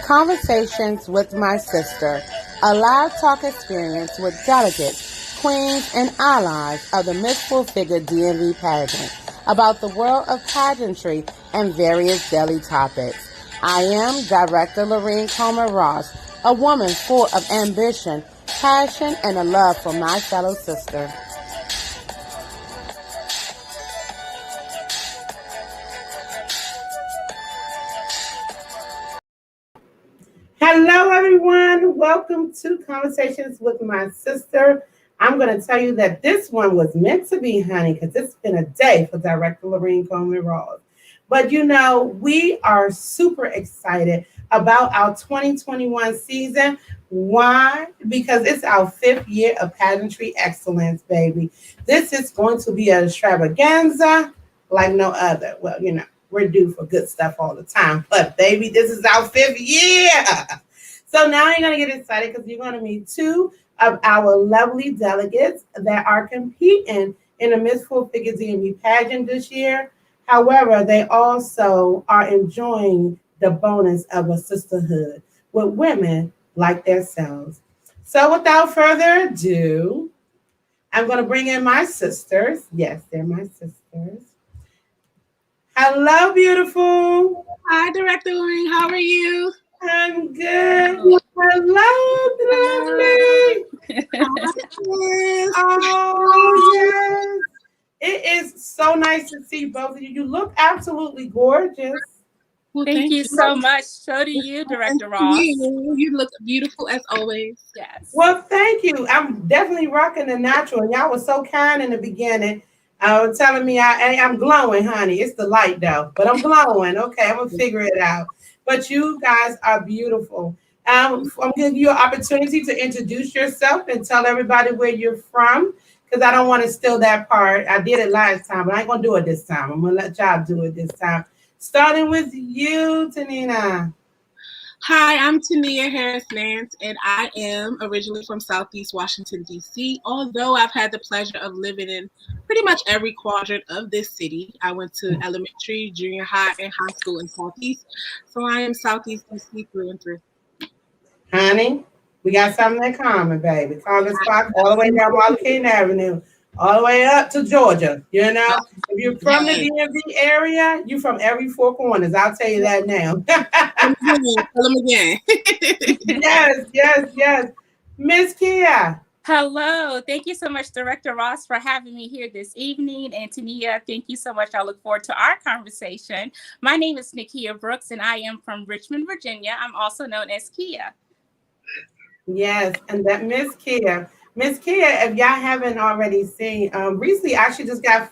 Conversations with My Sister, a live talk experience with delegates, queens, and allies of the Miss Full Figure DMV pageant about the world of pageantry and various daily topics. I am Director Lorene Coleman Ross, a woman full of ambition, passion, and a love for my fellow sister. Hello, everyone. Welcome to Conversations with My Sister. I'm going to tell you that this one was meant to be, honey, because it's been a day for Director Lorene Coleman Ross. But you know, we are super excited about our 2021 season. Why? Because it's our 5th year of pageantry excellence, baby. This is going to be an extravaganza like no other. Well, you know, we're due for good stuff all the time, but baby, this is our 5th year. So now you're going to get excited because you're going to meet 2 of our lovely delegates that are competing in the Miss Full Figure DMV pageant this year. However, they also are enjoying the bonus of a sisterhood with women like themselves. So without further ado, I'm going to bring in my sisters. Yes, they're my sisters. Hello, beautiful. Hi, Director Lorene. How are you? I'm good. Hello, lovely. Oh, yes. It is so nice to see both of you. You look absolutely gorgeous. Well, Thank you so much. So do you, Director Ross. You look beautiful as always. Yes. Well, thank you. I'm definitely rocking the natural. And y'all were so kind in the beginning. Telling me I'm glowing, honey. It's the light, though. But I'm glowing. Okay, I'm going to figure it out. But you guys are beautiful. I'm giving you an opportunity to introduce yourself and tell everybody where you're from, because I don't want to steal that part. I did it last time, but I ain't going to do it this time. I'm going to let y'all do it this time. Starting with you, Tanina. Hi, I'm Tania Harris Nance, and I am originally from Southeast Washington, D.C., although I've had the pleasure of living in pretty much every quadrant of this city. I went to elementary, junior high, and high school in Southeast, so I am Southeast D.C. through and through. Honey, we got something in common, baby. Congress Park, all the way down Martin King Avenue, all the way up to Georgia. You know, if you're from the DMV area, you're from every 4 corners. I'll tell you that now. Tell them again. Yes. Miss Kia. Hello. Thank you so much, Director Ross, for having me here this evening. And Tania, thank you so much. I look forward to our conversation. My name is Nikia Brooks, and I am from Richmond, Virginia. I'm also known as Kia. Yes, and that Miss Kia, if y'all haven't already seen, recently actually just got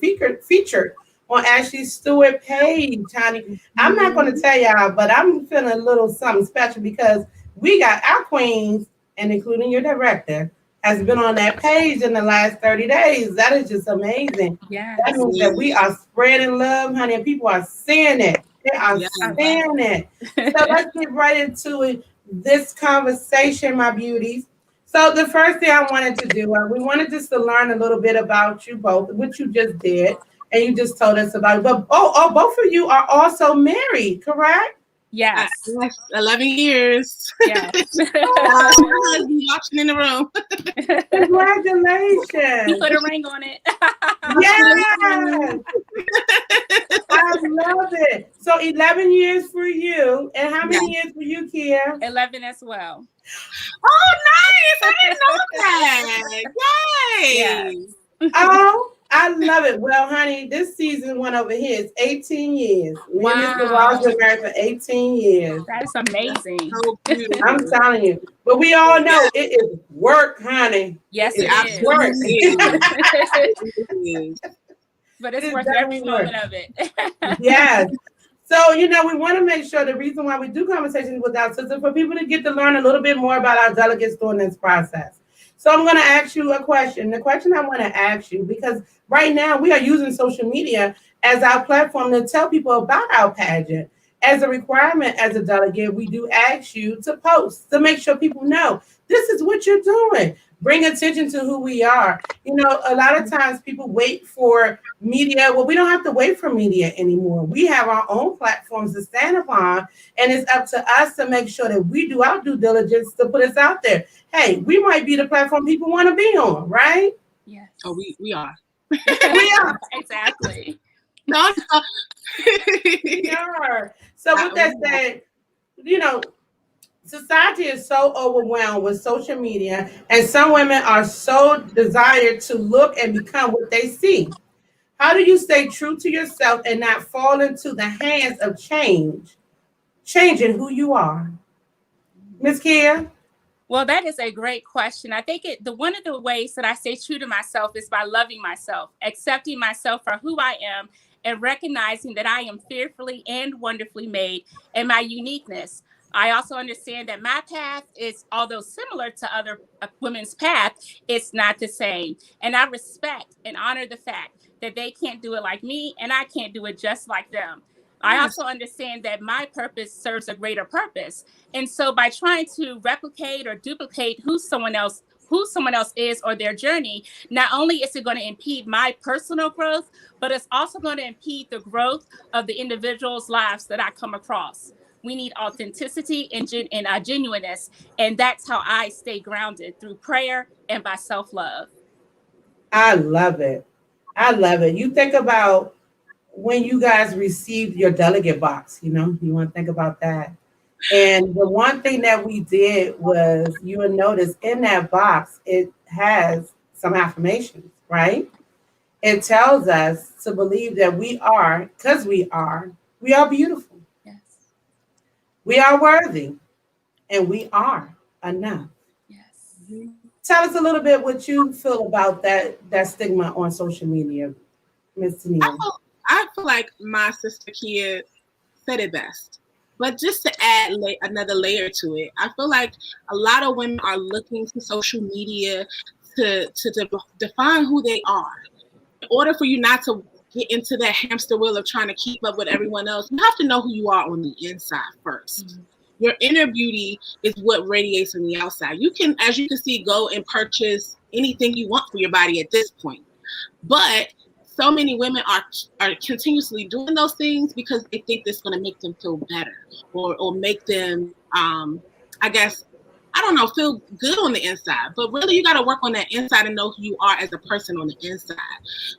featured on Ashley Stewart page, honey. I'm not going to tell y'all, but I'm feeling a little something special because we got our queens, and including your director, has been on that page in the last 30 days. That is just amazing. Yes. That means that we are spreading love, honey, and people are seeing it. They are seeing it. So let's get right into it. This conversation, my beauties. So the first thing I wanted to do, we wanted just to learn a little bit about you both, which you just did, and you just told us about it. But both of you are also married, correct? Yes. 11 years. Yes. Watching in the room. Congratulations. You put a ring on it. Yes. I love it. So 11 years for you. And how many years for you, Kia? 11 as well. Oh, nice. I didn't know that. Yay. Yes. Oh, I love it. Well, honey, this season went over here. It's 18 years. Me and Mr. Ross been married for 18 years. That is amazing. So beautiful. I'm telling you. But we all know it is work, honey. Yes, it is. Work. But it's worth every moment of it. Yes. So, you know, we want to make sure the reason why we do conversations with our sisters for people to get to learn a little bit more about our delegates during this process. So I'm going to ask you a question. The question I want to ask you, because right now we are using social media as our platform to tell people about our pageant. as a requirement as a delegate, we do ask you to post to make sure people know this is what you're doing. Bring attention to who we are. You know, a lot of times people wait for media. Well, we don't have to wait for media anymore. We have our own platforms to stand upon, and it's up to us to make sure that we do our due diligence to put us out there. Hey, we might be the platform people want to be on, right? Yes. Oh, we are. We are. Exactly. No. We are. So with that said, you know, society is so overwhelmed with social media, and some women are so desired to look and become what they see. How do you stay true to yourself and not fall into the hands of changing who you are? Miss Kia? Well, that is a great question. I think one of the ways that I stay true to myself is by loving myself, accepting myself for who I am, and recognizing that I am fearfully and wonderfully made, and my uniqueness. I also understand that my path is, although similar to other women's path, it's not the same. And I respect and honor the fact that they can't do it like me, and I can't do it just like them. I also understand that my purpose serves a greater purpose. And so by trying to replicate or duplicate who someone else is or their journey, not only is it going to impede my personal growth, but it's also going to impede the growth of the individuals' lives that I come across. We need authenticity and genuineness. And that's how I stay grounded, through prayer and by self-love. I love it. I love it. You think about when you guys received your delegate box, you want to think about that. And the one thing that we did was, you will notice in that box, it has some affirmations, right? It tells us to believe that we are beautiful. Yes. We are worthy, and we are enough. Yes. Tell us a little bit what you feel about that stigma on social media, Ms. Tania. I feel like my sister Kia said it best. But just to add another layer to it, I feel like a lot of women are looking to social media to define who they are. In order for you not to get into that hamster wheel of trying to keep up with everyone else, you have to know who you are on the inside first. Mm-hmm. Your inner beauty is what radiates on the outside. You can, as you can see, go and purchase anything you want for your body at this point. But so many women are continuously doing those things because they think that's going to make them feel better or make them, feel good on the inside. But really, you got to work on that inside and know who you are as a person on the inside.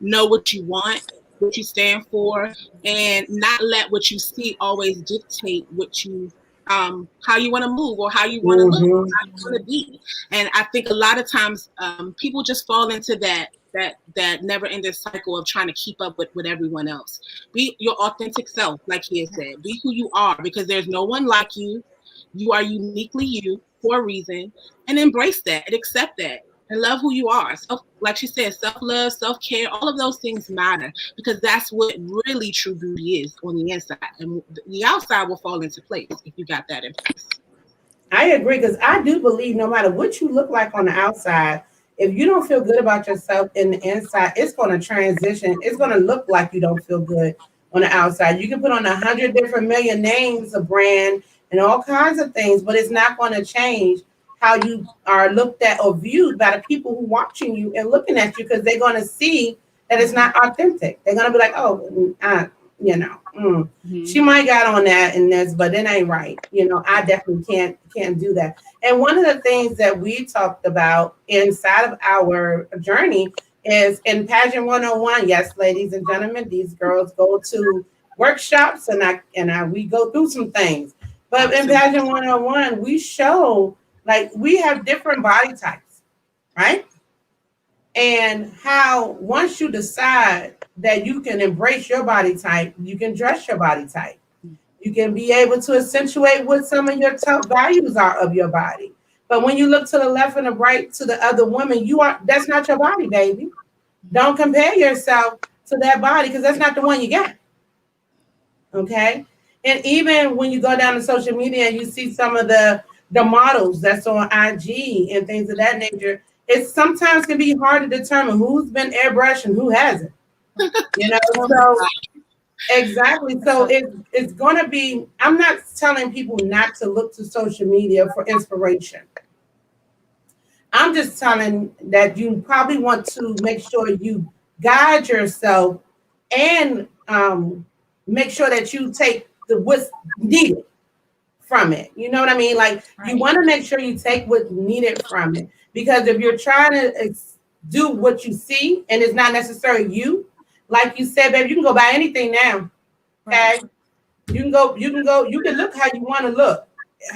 Know what you want, what you stand for, and not let what you see always dictate what you how you want to move or how you want to look, how you want to be. And I think a lot of times people just fall into that never-ending cycle of trying to keep up with everyone else. Be your authentic self, like he has said. Be who you are, because there's no one like you. You are uniquely you for a reason, and embrace that and accept that and love who you are. So, like she said, self-love, self-care, all of those things matter, because that's what really true beauty is on the inside, and the outside will fall into place if you got that in place. I agree, because I do believe no matter what you look like on the outside, if you don't feel good about yourself in the inside, it's going to transition. It's going to look like you don't feel good on the outside. You can put on 100 different million names of brand and all kinds of things, but it's not going to change how you are looked at or viewed by the people who are watching you and looking at you, because they're going to see that it's not authentic. They're going to be like, she might got on that and this, but it ain't right. I definitely can't do that. And one of the things that we talked about inside of our journey is in Pageant 101. Yes, ladies and gentlemen, these girls go to workshops and we go through some things. But in Pageant 101, we show, like, we have different body types, right? And how once you decide that you can embrace your body type, you can dress your body type. You can be able to accentuate what some of your top values are of your body. But when you look to the left and the right to the other woman, that's not your body, baby. Don't compare yourself to that body, because that's not the one you got. Okay? And even when you go down to social media and you see some of the models that's on IG and things of that nature, it sometimes can be hard to determine who's been airbrushed and who hasn't. So Exactly. So it's going to be, I'm not telling people not to look to social media for inspiration. I'm just telling that you probably want to make sure you guide yourself and make sure that you take the what's needed from it. You know what I mean? Like you want to make sure you take what's needed from it, because if you're trying to do what you see and it's not necessarily you, like you said, baby, you can go buy anything now. Okay, you can go, you can look how you want to look,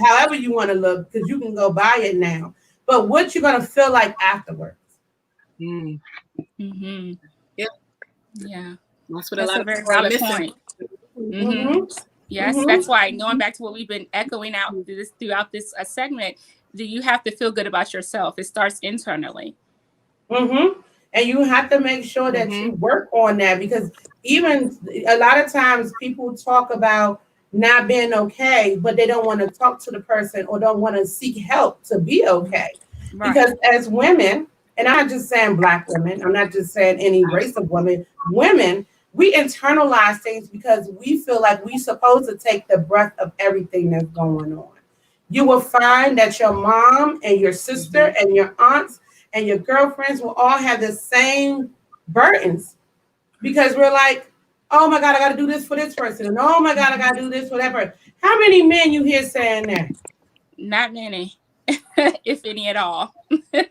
however you want to look, because you can go buy it now. But what you're gonna feel like afterwards? Mm-hmm. Yep. Yeah, that's a very valid point. Yes, that's why, going back to what we've been echoing out throughout this segment, you have to feel good about yourself. It starts internally. And you have to make sure that you work on that, because even a lot of times people talk about not being okay, but they don't want to talk to the person or don't want to seek help to be okay. Right. Because as women, and I'm not just saying Black women, I'm not just saying any race of women, we internalize things because we feel like we're supposed to take the breath of everything that's going on. You will find that your mom and your sister and your aunts and your girlfriends will all have the same burdens, because we're like, oh my God, I got to do this for this person. And oh my God, I got to do this for that person. How many men you hear saying that? Not many, if any at all.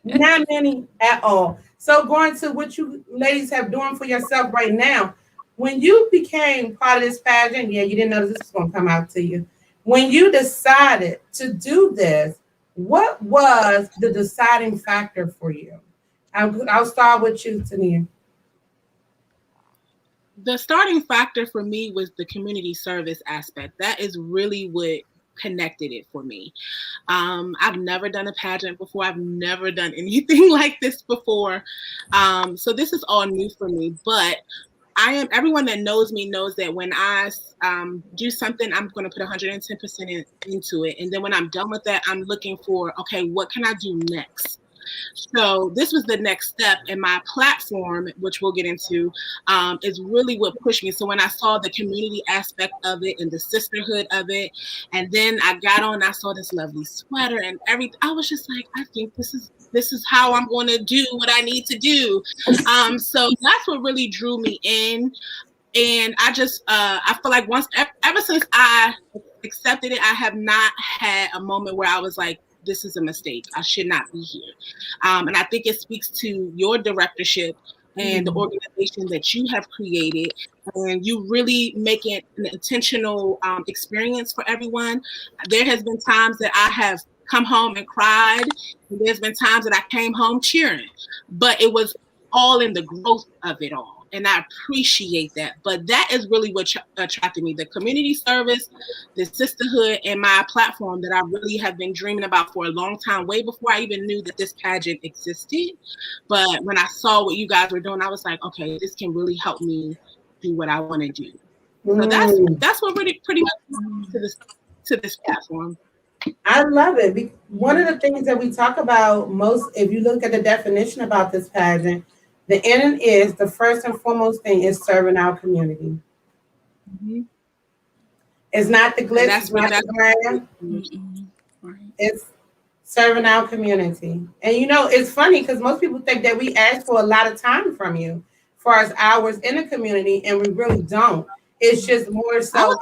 Not many at all. So going to what you ladies have doing for yourself right now, when you became part of this pageant, you didn't know this was going to come out to you. When you decided to do this, what was the deciding factor for you? I'll start with you, Tania. The starting factor for me was the community service aspect. That is really what connected it for me. I've never done a pageant before. I've never done anything like this before. So this is all new for me, but everyone that knows me knows that when I do something, I'm going to put 110% into it. And then when I'm done with that, I'm looking for, okay, what can I do next? So this was the next step, in my platform, which we'll get into, is really what pushed me. So when I saw the community aspect of it and the sisterhood of it, and then I got on, I saw this lovely sweater and everything, I was just like, I think this is how I'm going to do what I need to do. So that's what really drew me in. And I just, I feel like ever since I accepted it, I have not had a moment where I was like, this is a mistake. I should not be here. And I think it speaks to your directorship and the organization that you have created, and you really make it an intentional experience for everyone. There has been times that I have come home and cried, and there's been times that I came home cheering, but it was all in the growth of it all. And I appreciate that. But that is really what attracted me, the community service, the sisterhood, and my platform that I really have been dreaming about for a long time, way before I even knew that this pageant existed. But when I saw what you guys were doing, I was like, okay, this can really help me do what I want to do. So that's what really pretty much to this platform. I love it. One of the things that we talk about most, if you look at the definition about this pageant, the end is the first and foremost thing is serving our community. It's not the glitz, it's not the glam. It's serving our community. And you know, it's funny because most people think that we ask for a lot of time from you as far as hours in the community, and we really don't. It's just more so.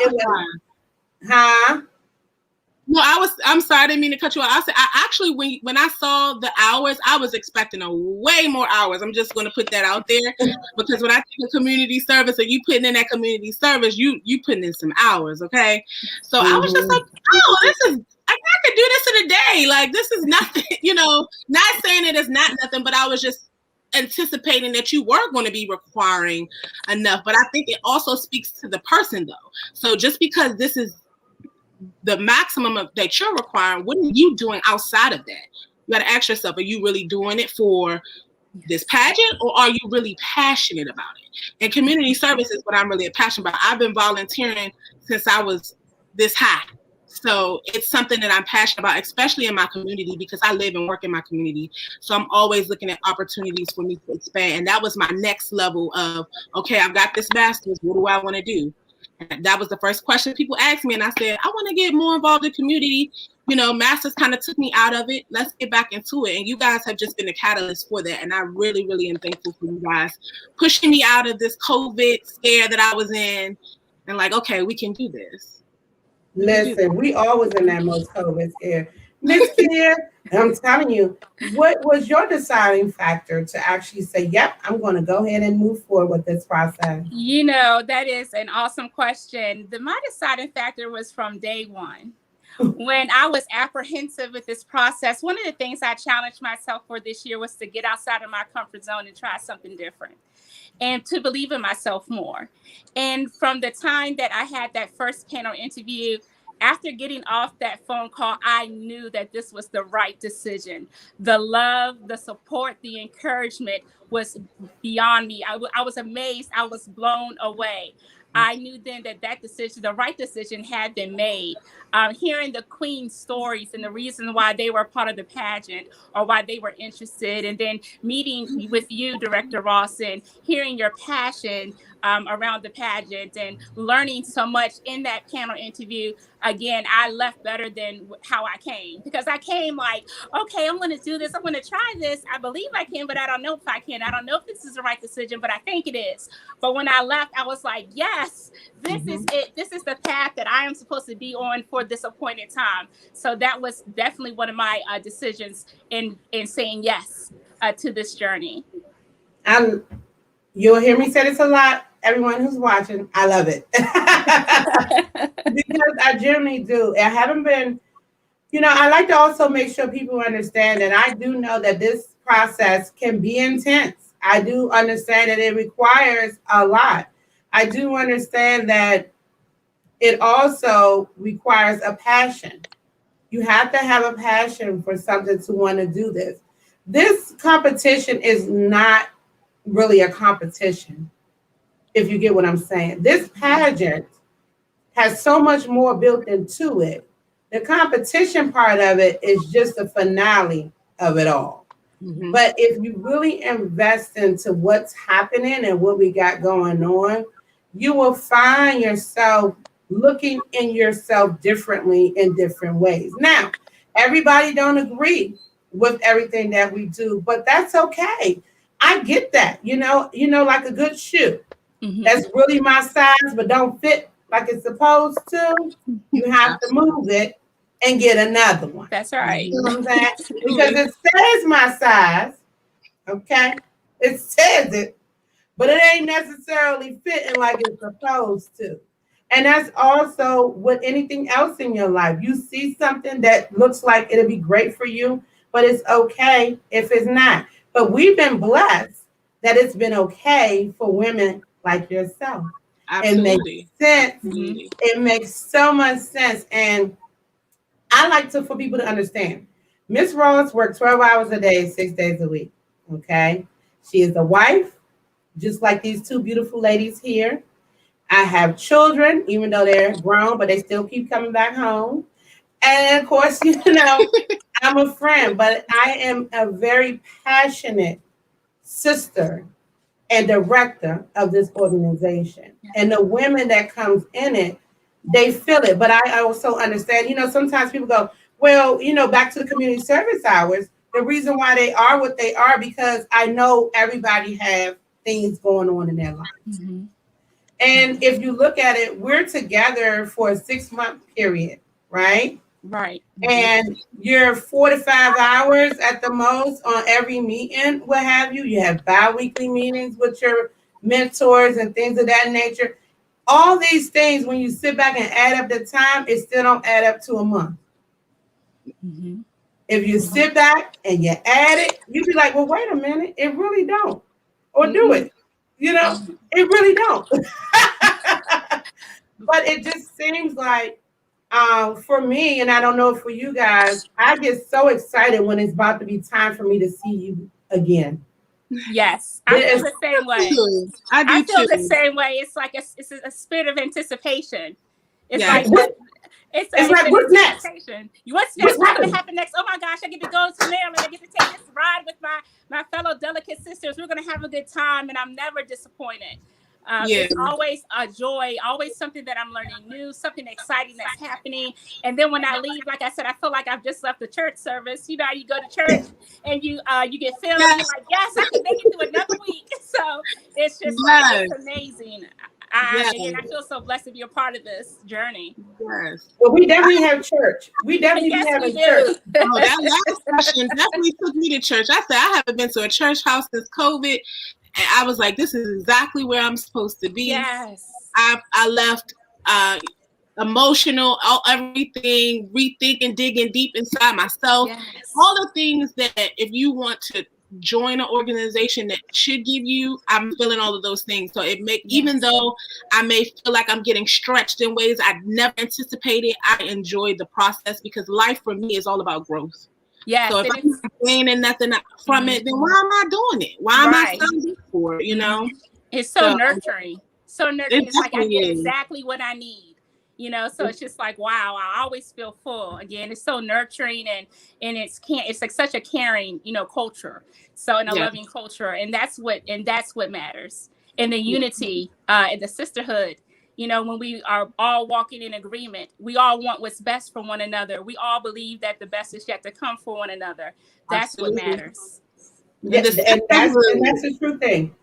No, I'm sorry, I didn't mean to cut you off. I actually, when I saw the hours, I was expecting a way more hours. I'm just going to put that out there, because when I think of community service, and you putting in that community service, you putting in some hours, okay? So I was just like, oh, I could do this in a day. Like, this is nothing, not saying it is not nothing, but I was just anticipating that you were going to be requiring enough. But I think it also speaks to the person, though. So just because this is the maximum that you're requiring, what are you doing outside of that? You got to ask yourself, are you really doing it for this pageant, or are you really passionate about it? And community service is what I'm really passionate about. I've been volunteering since I was this high. So it's something that I'm passionate about, especially in my community, because I live and work in my community. So I'm always looking at opportunities for me to expand. And that was my next level of, okay, I've got this master's. What do I want to do? And that was the first question people asked me. And I said, I want to get more involved in community. You know, Masters kind of took me out of it. Let's get back into it. And you guys have just been a catalyst for that. And I really, really am thankful for you guys pushing me out of this COVID scare that I was in. And like, okay, we can do this. Listen, we always in that most COVID scare. Miss Kia, I'm telling you, what was your deciding factor to actually say, yep, I'm going to go ahead and move forward with this process? You know, that is an awesome question. My deciding factor was from day one. When I was apprehensive with this process, one of the things I challenged myself for this year was to get outside of my comfort zone and try something different and to believe in myself more. And from the time that I had that first panel interview, after getting off that phone call, I knew that this was the right decision. The love, the support, the encouragement was beyond me. I was amazed. I was blown away. I knew then that decision, the right decision, had been made. Hearing the Queen's stories and the reason why they were part of the pageant or why they were interested, and then meeting with you, Director Ross, and hearing your passion around the pageant and learning so much in that panel interview. Again, I left better than how I came, because I came like, okay, I'm going to do this. I'm going to try this. I believe I can, but I don't know if I can. I don't know if this is the right decision, but I think it is. But when I left, I was like, yes, this is it. This is the path that I am supposed to be on for this appointed time. So that was definitely one of my decisions in saying yes to this journey. You'll hear me say this a lot. Everyone who's watching, I love it. Because I generally do. I haven't been, I like to also make sure people understand that I do know that this process can be intense. I do understand that it requires a lot. I do understand that it also requires a passion. You have to have a passion for something to want to do this. This competition is not really a competition, if you get what I'm saying. This pageant has so much more built into it. The competition part of it is just the finale of it all. Mm-hmm. But if you really invest into what's happening and what we got going on, you will find yourself looking in yourself differently in different ways. Now, everybody don't agree with everything that we do, but that's okay. I get that, like a good shoe. Mm-hmm. That's really my size, but don't fit like it's supposed to. You have to move it and get another one. That's right. You know what I'm saying? Because it says my size, okay? It says it, but it ain't necessarily fitting like it's supposed to. And that's also with anything else in your life. You see something that looks like it'll be great for you, but it's okay if it's not. But we've been blessed that it's been okay for women like yourself. Absolutely. It makes sense. Absolutely. It makes so much sense. And I like for people to understand, Miss Ross works 12 hours a day, 6 days a week. Okay. She is a wife, just like these two beautiful ladies here. I have children, even though they're grown, but they still keep coming back home. And of course, I'm a friend, but I am a very passionate sister and director of this organization. And the women that comes in it, they feel it. But I also understand, sometimes people go, well, back to the community service hours, the reason why they are what they are, because I know everybody have things going on in their lives. Mm-hmm. And if you look at it, we're together for a 6-month period, right? Right. And you're 4 to 5 hours at the most on every meeting, what have you. You have bi-weekly meetings with your mentors and things of that nature. All these things, when you sit back and add up the time, it still don't add up to a month. Mm-hmm. If you sit back and you add it, you be like, well, wait a minute, it really don't. Or do it. It really don't. But it just seems like, for me, and I don't know for you guys, I get so excited when it's about to be time for me to see you again. Yes, I feel the same way. I feel the same way. It's like it's a spirit of anticipation. It's like it's like what's next? What's next? What's going to happen next? Oh my gosh, I get to go to Maryland. I get to take this ride with my fellow delicate sisters. We're going to have a good time, and I'm never disappointed. Yeah. It's always a joy, always something that I'm learning new, something exciting that's happening. And then when I leave, like I said, I feel like I've just left the church service. You know, you go to church and you get filled up. You're like, yes, I can make it through another week. So it's just like, it's amazing. Again, I feel so blessed to be a part of this journey. Yes. Well, we definitely have church. We definitely have a church. Oh, that last session definitely took me to church. I said I haven't been to a church house since COVID. And I was like, this is exactly where I'm supposed to be. Yes. I left emotional, everything, rethinking, digging deep inside myself. Yes. All the things that if you want to join an organization that should give you, I'm feeling all of those things. So even though I may feel like I'm getting stretched in ways I never anticipated, I enjoy the process because life for me is all about growth. Yes. So if I'm not gaining nothing from it, then why am I doing it? Why am I signing up for it? You know? It's so nurturing. So nurturing. It's like I get is. exactly what I need. You know, so it's just like, wow, I always feel full. Again, it's so nurturing and it's like such a caring, culture. So in a loving culture, and that's what matters. And the unity and the sisterhood, when we are all walking in agreement, we all want what's best for one another. We all believe that the best is yet to come for one another. That's what matters. Yeah, and that's the true thing.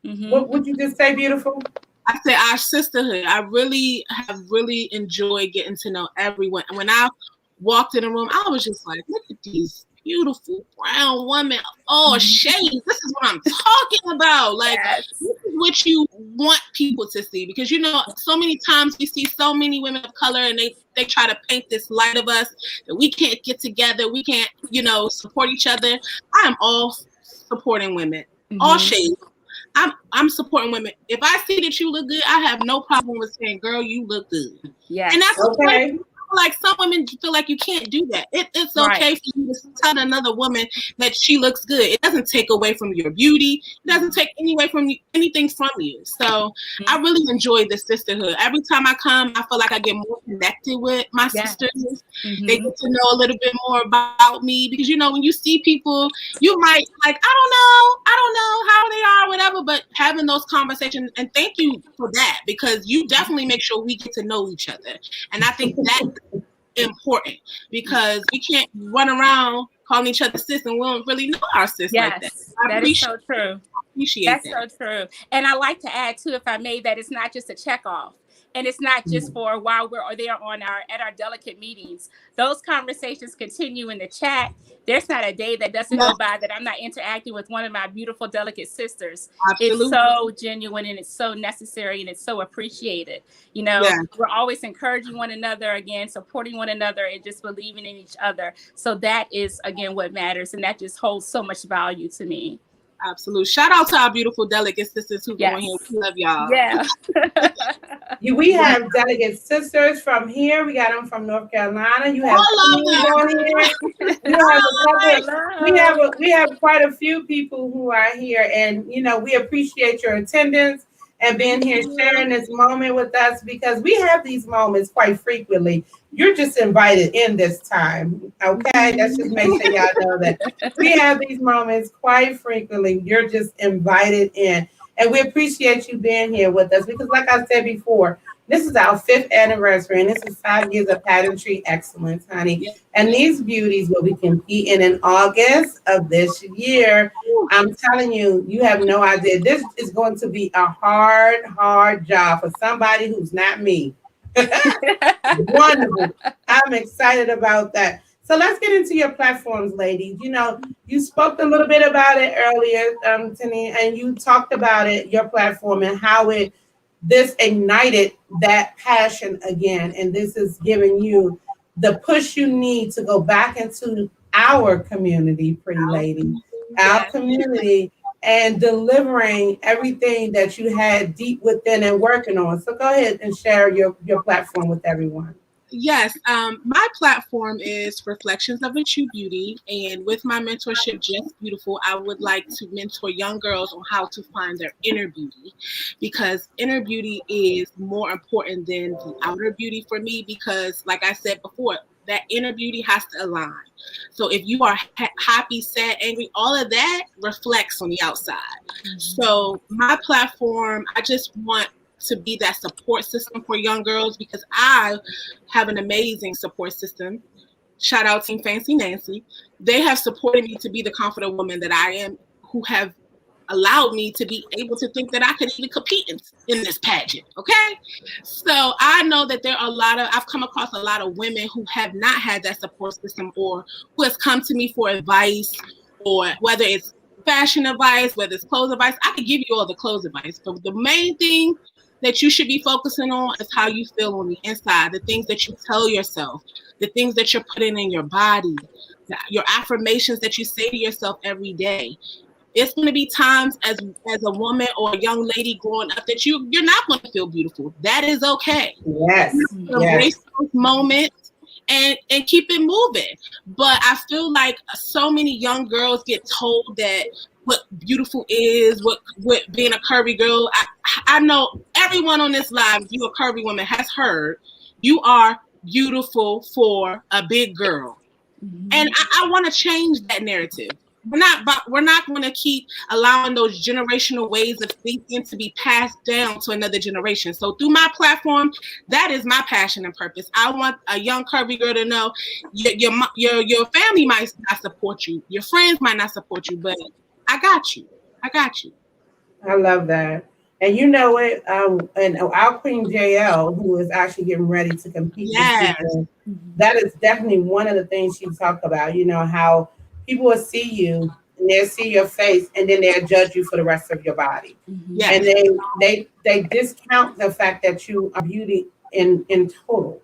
Mm-hmm. What would you just say, beautiful? I said our sisterhood. I have really enjoyed getting to know everyone. And when I walked in the room, I was just like, look at these beautiful brown women. Oh, shades. This is what I'm talking about. Like, this is what you want people to see. Because, so many times we see so many women of color and they try to paint this light of us that we can't get together. We can't, support each other. I am all supporting women, all shades. I'm supporting women. If I see that you look good, I have no problem with saying, girl, you look good. Yeah. And that's okay. Like some women feel like you can't do that. It's okay for you to tell another woman that she looks good. It doesn't take away from your beauty. It doesn't take anything from you. So I really enjoy the sisterhood. Every time I come, I feel like I get more connected with my sisters. Mm-hmm. They get to know a little bit more about me because when you see people, you might like, I don't know how they are, whatever. But having those conversations, and thank you for that because you definitely make sure we get to know each other. And I think that's important because we can't run around calling each other sis and we don't really know our sis like that. That is so true. That's so true. And I like to add too, if I may, that it's not just a check off. And it's not just for while we're there at our delegate meetings. Those conversations continue in the chat. There's not a day that doesn't go by that I'm not interacting with one of my beautiful delegate sisters. Absolutely. It's so genuine and it's so necessary and it's so appreciated. We're always encouraging one another, again, supporting one another and just believing in each other. So that is, again, what matters. And that just holds so much value to me. Absolutely. Shout out to our beautiful delegate sisters who go in here. We love y'all. Yeah. We have delegate sisters from here. We got them from North Carolina. You have we have quite a few people who are here, and we appreciate your attendance and being here sharing this moment with us because we have these moments quite frequently. You're just invited in this time, okay? That's just make sure y'all know that we have these moments quite frequently. You're just invited in. And we appreciate you being here with us because like I said before, this is our 5th anniversary and this is 5 years of pageantry excellence, honey. And these beauties will be competing in August of this year. I'm telling you, you have no idea. This is going to be a hard job for somebody who's not me. Wonderful. I'm excited about that. So let's get into your platforms, ladies. You spoke a little bit about it earlier, Tania, and you talked about it, your platform, and how this ignited that passion again. And this is giving you the push you need to go back into our community, pretty lady, our community, and delivering everything that you had deep within and working on. So go ahead and share your platform with everyone. Yes, my platform is Reflections of a True Beauty, and with my mentorship, Just Beautiful, I would like to mentor young girls on how to find their inner beauty, because inner beauty is more important than the outer beauty for me, because like I said before, That inner beauty has to align. So if you are happy, sad, angry, all of that reflects on the outside. So my platform, I just want to be that support system for young girls because I have an amazing support system. Shout out Team Fancy Nancy. They have supported me to be the confident woman that I am, who have allowed me to be able to think that I could even compete in this pageant. Okay. So I know that there are I've come across a lot of women who have not had that support system or who has come to me for advice, or whether it's fashion advice, whether it's clothes advice. I could give you all the clothes advice, but the main thing that you should be focusing on is how you feel on the inside, the things that you tell yourself, the things that you're putting in your body, your affirmations that you say to yourself every day. It's going to be times as a woman or a young lady growing up that you're not going to feel beautiful. That is okay. Yes. Embrace those moments and keep it moving. But I feel like so many young girls get told that what beautiful is, what being a curvy girl. I know everyone on this live, if you're a curvy woman, has heard you are beautiful for a big girl. And I want to change that narrative. We're not going to keep allowing those generational ways of thinking to be passed down to another generation. So through my platform, that is my passion and purpose. I want a young curvy girl to know your family might not support you, your friends might not support you, but I got you. I got you. I love that. And you know it, and our Queen JL, who is actually getting ready to compete this season, that is definitely one of the things she talked about, you know, how people will see you and they'll see your face and then they'll judge you for the rest of your body. Yes. And they discount the fact that you are beauty in total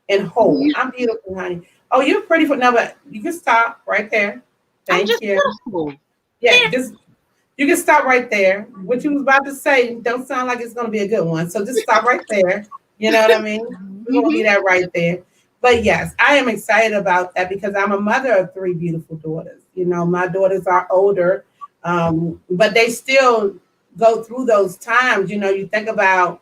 and whole. I'm beautiful, honey. Oh, you're pretty for no, but you can stop right there. Thank you. Beautiful. Yeah, just you can stop right there. What you was about to say don't sound like it's gonna be a good one. So just stop right there. You know what I mean? We're gonna be that right there. But yes, I am excited about that because I'm a mother of 3 beautiful daughters. You know, my daughters are older, but they still go through those times. You know, you think about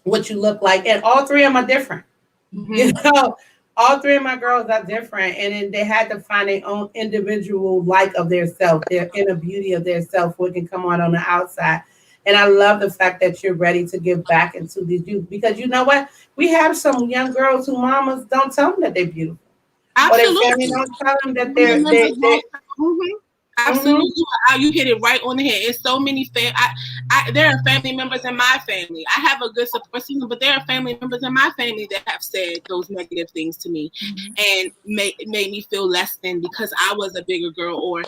what you look like, and all 3 of them are different. You know, all 3 of my girls are different, and then they had to find their own individual like of their self, their inner beauty of their self, what can come out on the outside. And I love the fact that you're ready to give back into these youth because you know what? We have some young girls who mamas don't tell them that they're beautiful. Absolutely. Or their family don't tell them that they're Absolutely. You hit it right on the head. It's so many there are family members in my family. I have a good support system, but there are family members in my family that have said those negative things to me and made me feel less than because I was a bigger girl, or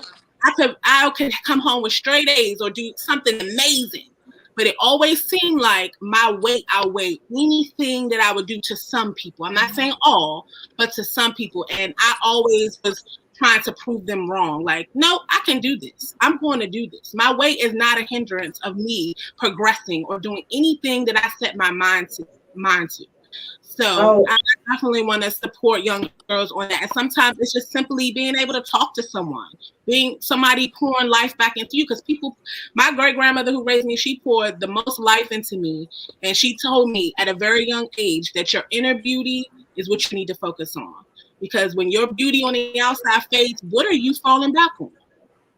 I could come home with straight A's or do something amazing. But it always seemed like my weight outweighed anything that I would do to some people. I'm not saying all, but to some people. And I always was trying to prove them wrong. Like, no, I can do this. I'm going to do this. My weight is not a hindrance of me progressing or doing anything that I set my mind to. So I definitely want to support young girls on that. And sometimes it's just simply being able to talk to someone, being somebody pouring life back into you. Because my great grandmother who raised me, she poured the most life into me. And she told me at a very young age that your inner beauty is what you need to focus on. Because when your beauty on the outside fades, what are you falling back on?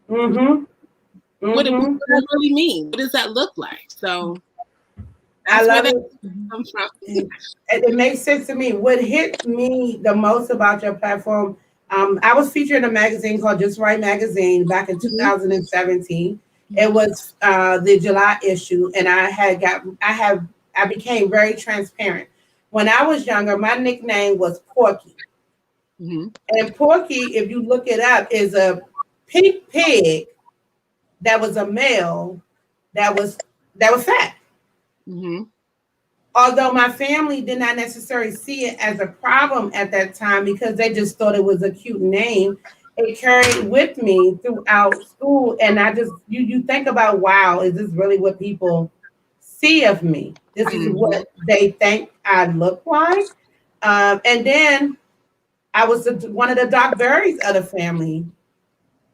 What does that really mean? What does that look like? So I love it. It makes sense to me. What hit me the most about your platform, I was featured in a magazine called Just Right Magazine back in 2017. It was the July issue, and I became very transparent. When I was younger, my nickname was Porky. And Porky, if you look it up, is a pink pig that was a male that was fat. Although my family did not necessarily see it as a problem at that time because they just thought it was a cute name, it carried with me throughout school. And I just, you think about, wow, is this really what people see of me? This is what they think I look like. And then I was one of the dark berries of the family.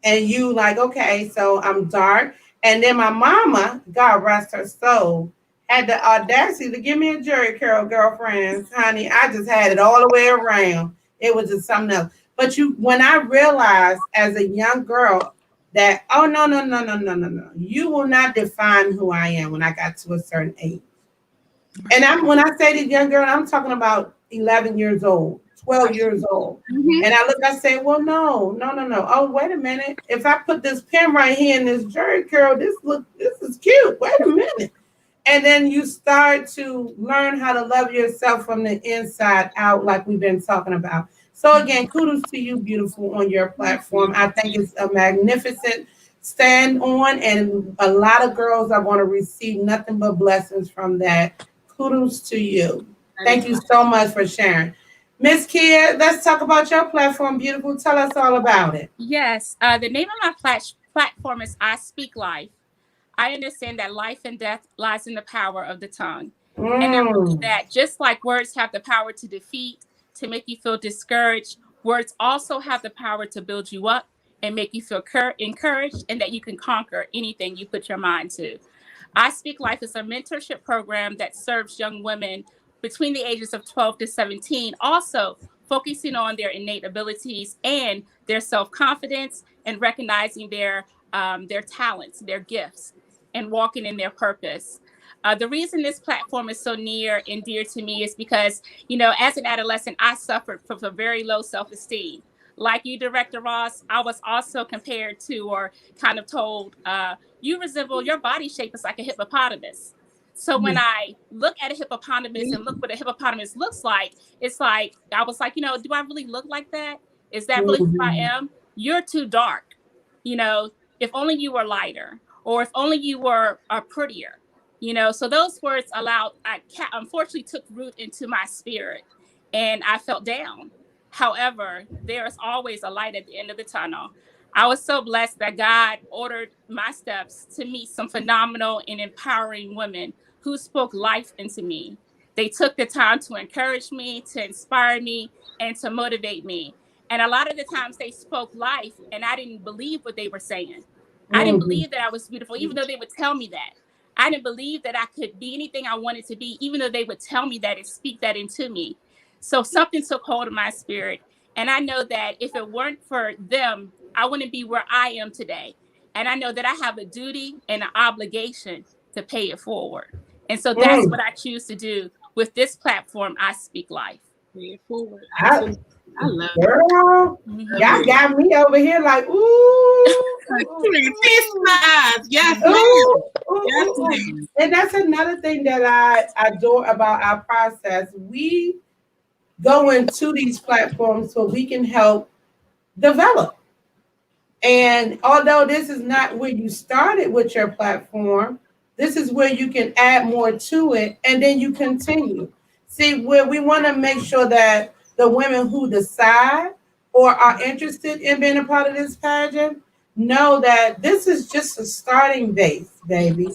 And you like, okay, so I'm dark. And then my mama, God rest her soul, had the audacity to give me a Jerry Curl, girlfriends. Honey, I just had it all the way around. it was just something else. But when I realized as a young girl that, oh, no, you will not define who I am when I got to a certain age. And when I say this young girl, I'm talking about 11 years old, 12 years old. Mhm. And I say, well, no. Oh, wait a minute. If I put this pin right here in this jerry curl, this is cute. Wait a minute. And then you start to learn how to love yourself from the inside out, like we've been talking about. So again, kudos to you, beautiful, on your platform. I think it's a magnificent stand on, and a lot of girls are going to receive nothing but blessings from that. Kudos to you. Thank you so much for sharing. Miss Kia, let's talk about your platform, beautiful. Tell us all about it. Yes, the name of my platform is I Speak Life. I understand that life and death lies in the power of the tongue. And I believe that just like words have the power to defeat, to make you feel discouraged, words also have the power to build you up and make you feel encouraged, and that you can conquer anything you put your mind to. I Speak Life is a mentorship program that serves young women between the ages of 12 to 17, also focusing on their innate abilities and their self-confidence, and recognizing their talents, their gifts, and walking in their purpose. The reason this platform is so near and dear to me is because, as an adolescent, I suffered from a very low self-esteem. Like you, Director Ross, I was also compared to, or kind of told, you resemble, your body shape is like a hippopotamus. So when I look at a hippopotamus and look what a hippopotamus looks like, it's like, I was like, do I really look like that? Is that really who I am? You're too dark. If only you were lighter, or if only you were prettier. So those words unfortunately took root into my spirit, and I felt down. However, there is always a light at the end of the tunnel. I was so blessed that God ordered my steps to meet some phenomenal and empowering women who spoke life into me. They took the time to encourage me, to inspire me, and to motivate me. And a lot of the times they spoke life, and I didn't believe what they were saying. I didn't believe that I was beautiful, even though they would tell me that. I didn't believe that I could be anything I wanted to be, even though they would tell me that and speak that into me. So something took hold of my spirit. And I know that if it weren't for them, I wouldn't be where I am today. And I know that I have a duty and an obligation to pay it forward. And so that's what I choose to do with this platform, I Speak Life. Pay it forward. I love it. Girl, y'all got me over here like, ooh. Yes, yes. And that's another thing that I adore about our process. We go into these platforms so we can help develop. And although this is not where you started with your platform, this is where you can add more to it, and then you continue. See, where we want to make sure that the women who decide or are interested in being a part of this pageant know that this is just a starting base, baby.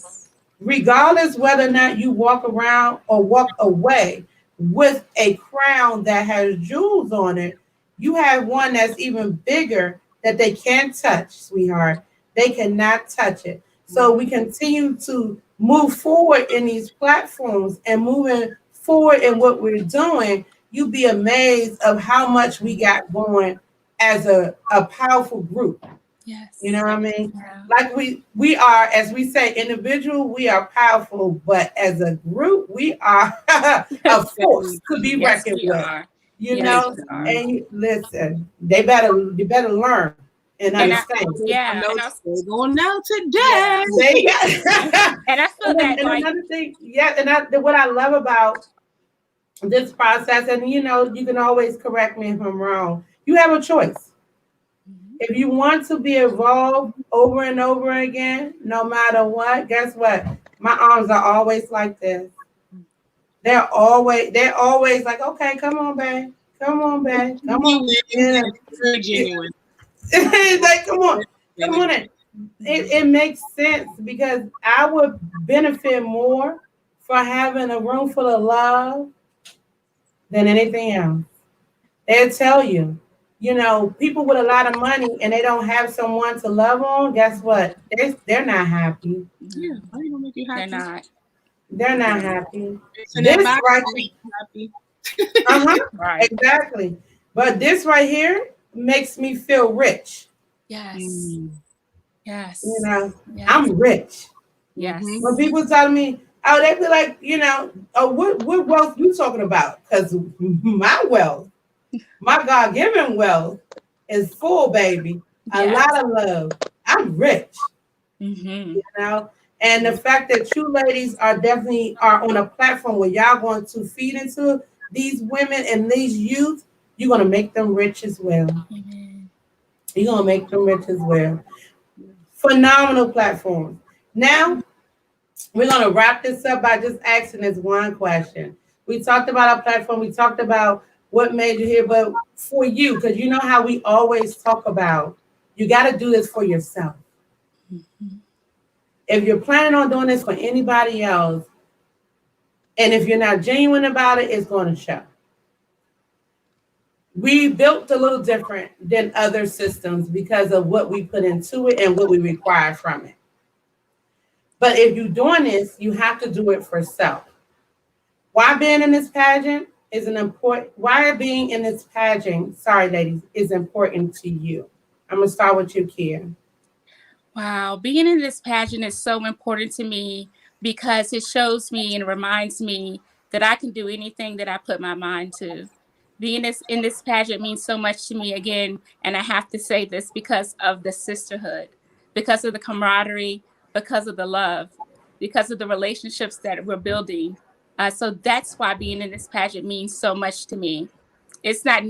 Regardless whether or not you walk around or walk away with a crown that has jewels on it, you have one that's even bigger that they can't touch, sweetheart. They cannot touch it. So we continue to move forward in these platforms and moving forward in what we're doing. You'd be amazed of how much we got going as a powerful group. Yes. You know what I mean? Yeah. Like we are, as we say, individual, we are powerful, but as a group, we are a force to be reckoned with. You know, and listen, they better learn and understand. They're going out today. And I feel that. And another thing, what I love about this process, and you can always correct me if I'm wrong. You have a choice. If you want to be involved over and over again, no matter what, guess what? My arms are always like this. They're always like, okay, come on, babe. Come on, babe. Come on. Yeah. Very genuine. Like, come on in. It makes sense because I would benefit more for having a room full of love than anything else. They'll tell you. People with a lot of money and they don't have someone to love on, guess what? They're not happy. Yeah, how you gonna make you happy? They're not happy. This right happy. Right. Exactly. But this right here makes me feel rich. Yes. Yes. You know, Yes. I'm rich. Yes. When people tell me, oh, they be like, you know, oh, what wealth you talking about? Because my wealth, my God-given wealth is full, baby. A lot of love. I'm rich. You know, and the fact that you ladies are definitely on a platform where y'all going to feed into these women and these youth, you're going to make them rich as well. You're going to make them rich as well. Phenomenal platform. Now, we're going to wrap this up by just asking this one question. We talked about our platform. We talked about what made you here, but for you, because you know how we always talk about, you got to do this for yourself. If you're planning on doing this for anybody else, and if you're not genuine about it, it's going to show. We built a little different than other systems because of what we put into it and what we require from it. But if you're doing this, you have to do it for self. Why being in this pageant is why being in this pageant, sorry ladies, is important to you. I'm going to start with you, Kia. Wow, being in this pageant is so important to me because it shows me and reminds me that I can do anything that I put my mind to. Being in this pageant means so much to me again, and I have to say this because of the sisterhood, because of the camaraderie, because of the love, because of the relationships that we're building. So that's why being in this pageant means so much to me. It's not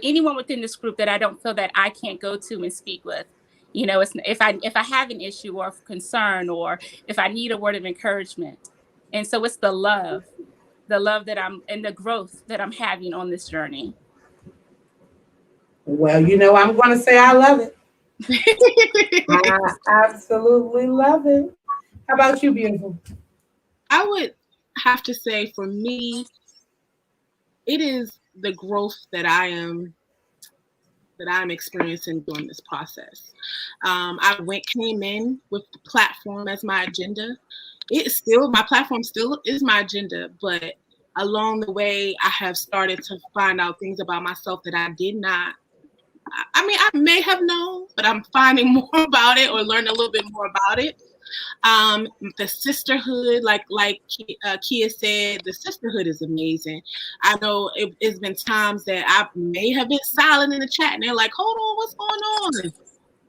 anyone within this group that I don't feel that I can't go to and speak with. You know, if I have an issue or concern, or if I need a word of encouragement. And so it's the love that I'm, and the growth that I'm having on this journey. Well, you know, I'm going to say I love it. I absolutely love it. How about you, beautiful? I would have to say for me, it is the growth that I'm experiencing during this process. I came in with the platform as my agenda. My platform still is my agenda, but along the way, I have started to find out things about myself that I did not. I mean, I may have known, but I'm finding more about it or learning a little bit more about it. The sisterhood, like Kia said, the sisterhood is amazing. I know it's been times that I may have been silent in the chat and they're like, hold on, what's going on?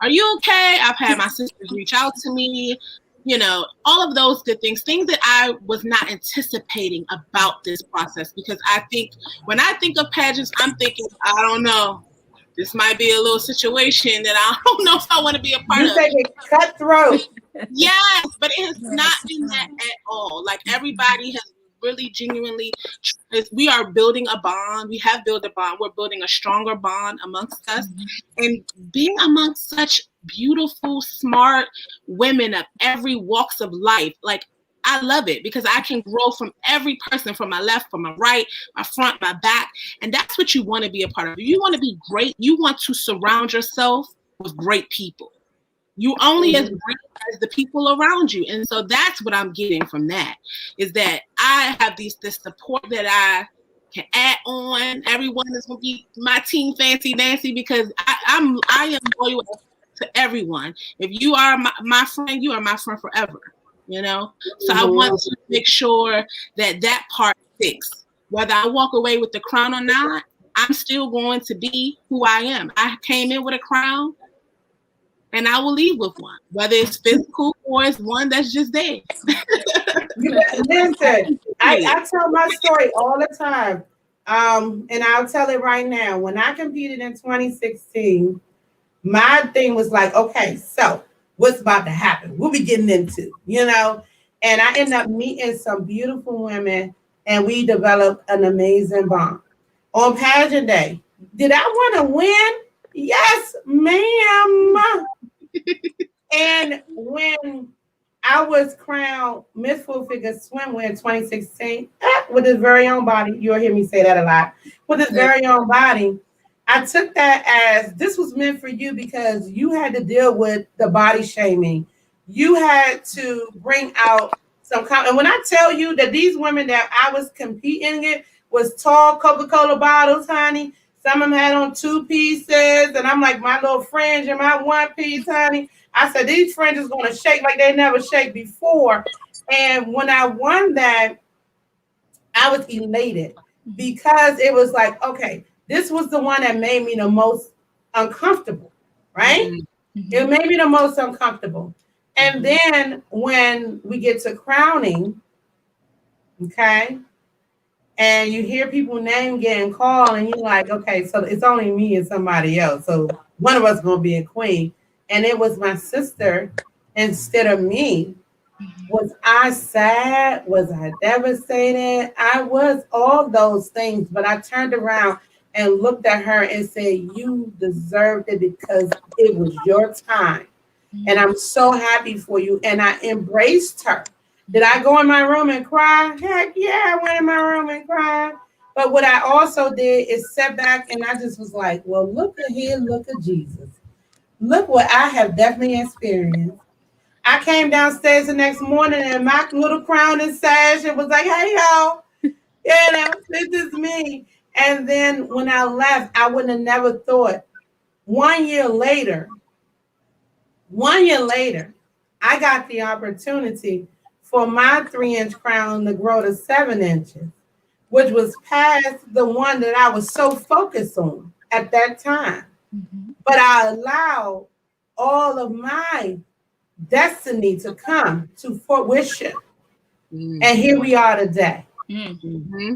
Are you okay? I've had my sisters reach out to me, you know, all of those good things that I was not anticipating about this process, because I think when I think of pageants, I'm thinking, I don't know, this might be a little situation that I don't know if I want to be a part of. You take it cutthroat. Yes, but it has not been that at all. Like, everybody has really genuinely, we are building a bond. We have built a bond. We're building a stronger bond amongst us. And being amongst such beautiful, smart women of every walks of life, like, I love it because I can grow from every person, from my left, from my right, my front, my back. And that's what you want to be a part of. If you want to be great, you want to surround yourself with great people. You only as great as the people around you. And so that's what I'm getting from that, is that I have this support that I can add on. Everyone is going to be my team Fancy Nancy, because I am loyal to everyone. If you are my friend, you are my friend forever, you know? So I want to make sure that part sticks. Whether I walk away with the crown or not, I'm still going to be who I am. I came in with a crown, and I will leave with one, whether it's physical or it's one that's just there. Listen, I tell my story all the time, and I'll tell it right now. When I competed in 2016, my thing was like, okay, so what's about to happen? What we getting into, you know? And I ended up meeting some beautiful women, and we developed an amazing bond. On pageant day, did I want to win? Yes, ma'am. And when I was crowned Miss Full Figure Swimwear in 2016, with his very own body, you'll hear me say that a lot, with his very own body, I took that as this was meant for you, because you had to deal with the body shaming. You had to bring out some and when I tell you that these women that I was competing with was tall Coca-Cola bottles, honey, Some of them had on 2 pieces, and I'm like, my little fringe and my 1 piece, honey. I said, these fringes going to shake like they never shake before. And when I won that, I was elated because it was like, okay, this was the one that made me the most uncomfortable, right? Mm-hmm. It made me the most uncomfortable. And then when we get to crowning, okay, and you hear people's name getting called, and you're like, okay, so it's only me and somebody else. So one of us gonna be a queen. And it was my sister instead of me. Was I sad? Was I devastated? I was all those things, but I turned around and looked at her and said, you deserved it because it was your time. And I'm so happy for you. And I embraced her. Did I go in my room and cry? Heck yeah, I went in my room and cried. But what I also did is sit back and I just was like, well, look at here, look at Jesus. Look what I have definitely experienced. I came downstairs the next morning in my little crown and sash and was like, hey, y'all, this is me. And then when I left, I would have never thought 1 year later, I got the opportunity for my 3-inch crown to grow to 7 inches, which was past the one that I was so focused on at that time. Mm-hmm. But I allowed all of my destiny to come to fruition. Mm-hmm. And here we are today. Mm-hmm.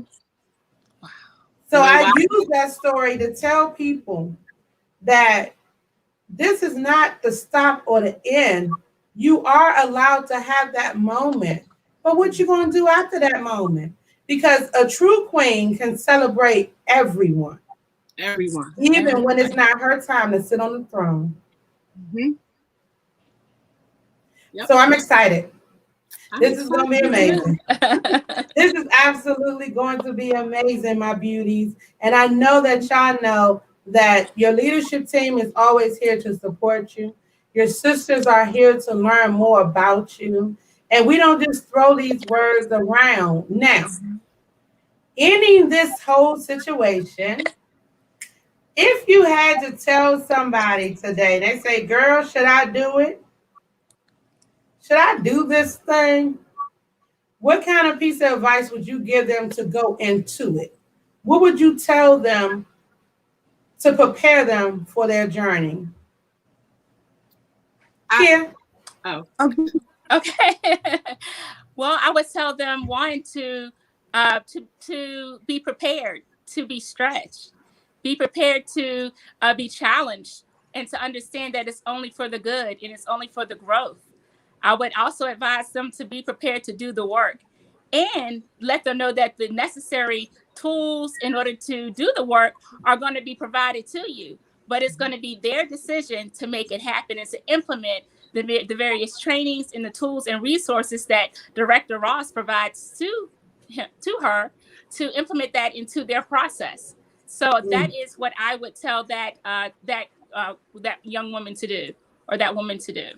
Wow. So I use that story to tell people that this is not the stop or the end. You are allowed to have that moment. But what you going to do after that moment? Because a true queen can celebrate everyone. Even when it's not her time to sit on the throne. Mm-hmm. Yep. So I'm excited. This is going to be amazing. This is absolutely going to be amazing, my beauties. And I know that y'all know that your leadership team is always here to support you. Your sisters are here to learn more about you. And we don't just throw these words around. Now, ending this whole situation, if you had to tell somebody today, they say, girl, should I do it? Should I do this thing? What kind of piece of advice would you give them to go into it? What would you tell them to prepare them for their journey? Okay. Well, I would tell them to be prepared, to be stretched, be prepared to be challenged, and to understand that it's only for the good and it's only for the growth. I would also advise them to be prepared to do the work and let them know that the necessary tools in order to do the work are going to be provided to you. But it's going to be their decision to make it happen and to implement the various trainings and the tools and resources that Director Ross provides to her to implement that into their process. So that is what I would tell that young woman to do, or that woman to do.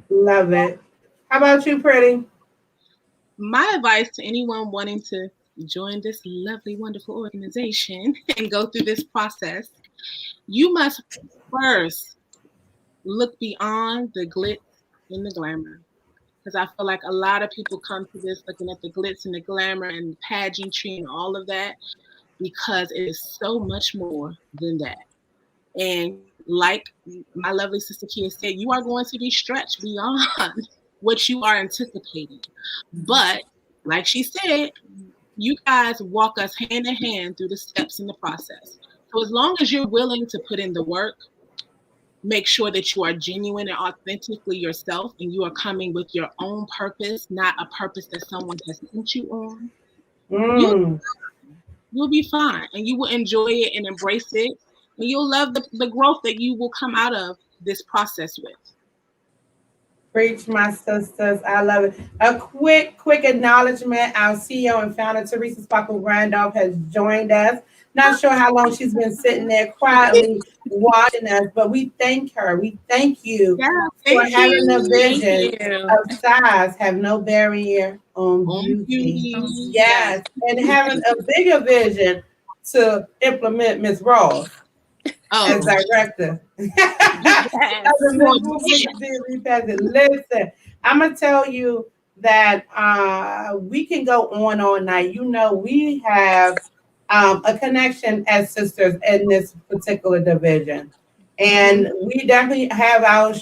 Love it. How about you, Pretty? My advice to anyone wanting to join this lovely, wonderful organization and go through this process, you must first look beyond the glitz and the glamour. Because I feel like a lot of people come to this looking at the glitz and the glamour and pageantry and all of that, because it is so much more than that. And like my lovely sister Kia said, you are going to be stretched beyond what you are anticipating. But like she said, you guys walk us hand in hand through the steps in the process. So as long as you're willing to put in the work, make sure that you are genuine and authentically yourself, and you are coming with your own purpose, not a purpose that someone has sent you on. You'll be fine, and you will enjoy it and embrace it, and you'll love the growth that you will come out of this process with. Preach, my sisters. I love it. A quick acknowledgement. Our CEO and founder, Teresa Sparkle Randolph, has joined us. Not sure how long she's been sitting there quietly watching us, but we thank her. We thank you for having a vision of size, have no barrier on beauty. Yes, and having a bigger vision to implement Miss Ross as director. Yes. Listen, I'm gonna tell you that we can go on all night. You know, we have a connection as sisters in this particular division. And we definitely have our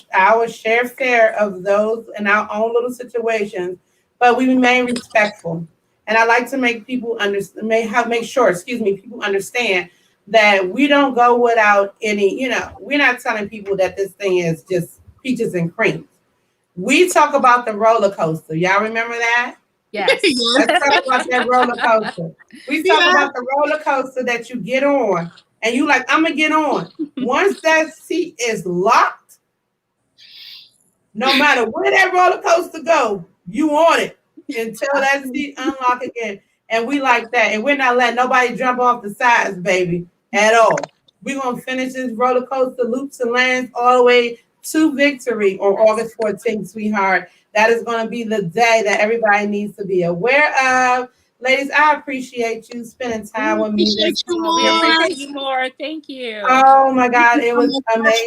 share of those in our own little situations, but we remain respectful. And I like to make people understand, people understand that we don't go without any, we're not telling people that this thing is just peaches and cream. We talk about the roller coaster. Y'all remember that? Yes. Let's talk about that roller coaster. We talk about the roller coaster that you get on and you like, I'm gonna get on. Once that seat is locked, no matter where that roller coaster go, you on it until that seat unlock again. And we like that. And we're not letting nobody jump off the sides, baby, at all. We're gonna finish this roller coaster loops and lands all the way to victory on August 14th, sweetheart. That is going to be the day that everybody needs to be aware of. Ladies, I appreciate you spending time with me. We appreciate you more. Thank you. Oh my God, it was amazing.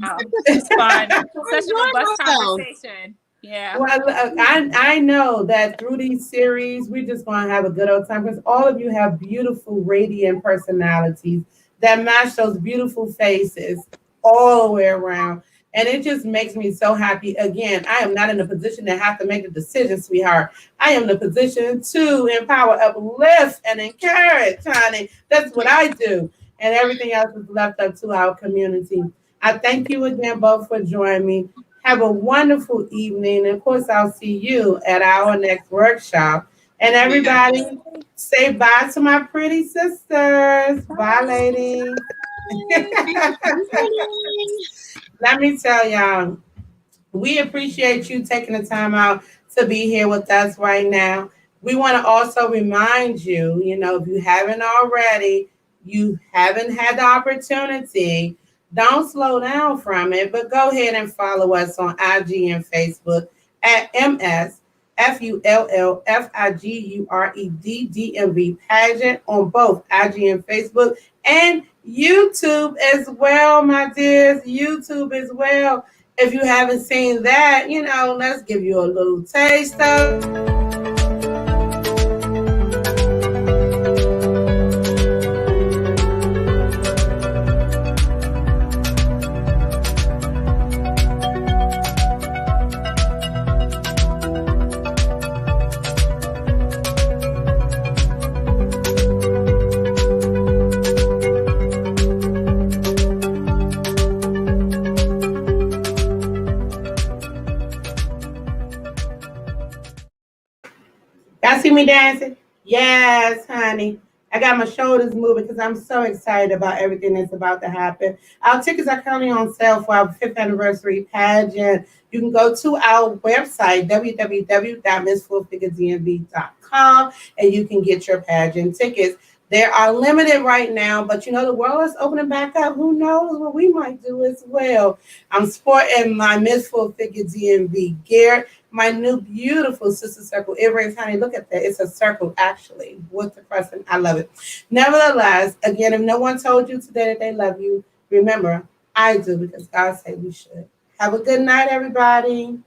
Wow. It's fun. Such a robust conversation. Yeah. Well, I know that through these series, we're just going to have a good old time because all of you have beautiful, radiant personalities that match those beautiful faces all the way around. And it just makes me so happy. Again, I am not in a position to have to make a decision, sweetheart. I am in a position to empower, uplift, and encourage, honey. That's what I do. And everything else is left up to our community. I thank you again both for joining me. Have a wonderful evening. And of course, I'll see you at our next workshop. And everybody, say bye to my pretty sisters. Bye, ladies. Let me tell y'all, we appreciate you taking the time out to be here with us right now. We want to also remind you, if you haven't already, you haven't had the opportunity, don't slow down from it, but go ahead and follow us on IG and Facebook at MSFULLFIGUREDDMV pageant on both IG and Facebook and YouTube as well, my dears. YouTube as well. If you haven't seen that, let's give you a little taste of. Y'all see me dancing? Yes, honey. I got my shoulders moving because I'm so excited about everything that's about to happen. Our tickets are currently on sale for our 5th anniversary pageant. You can go to our website, www.missfullfiguredmv.com, and you can get your pageant tickets. They are limited right now, but the world is opening back up. Who knows what we might do as well. I'm sporting my Miss Full Figure DMV gear. My new beautiful sister circle earrings, honey, look at that. It's a circle, actually, with the crescent. I love it. Nevertheless, again, if no one told you today that they love you, remember, I do because God said we should. Have a good night, everybody.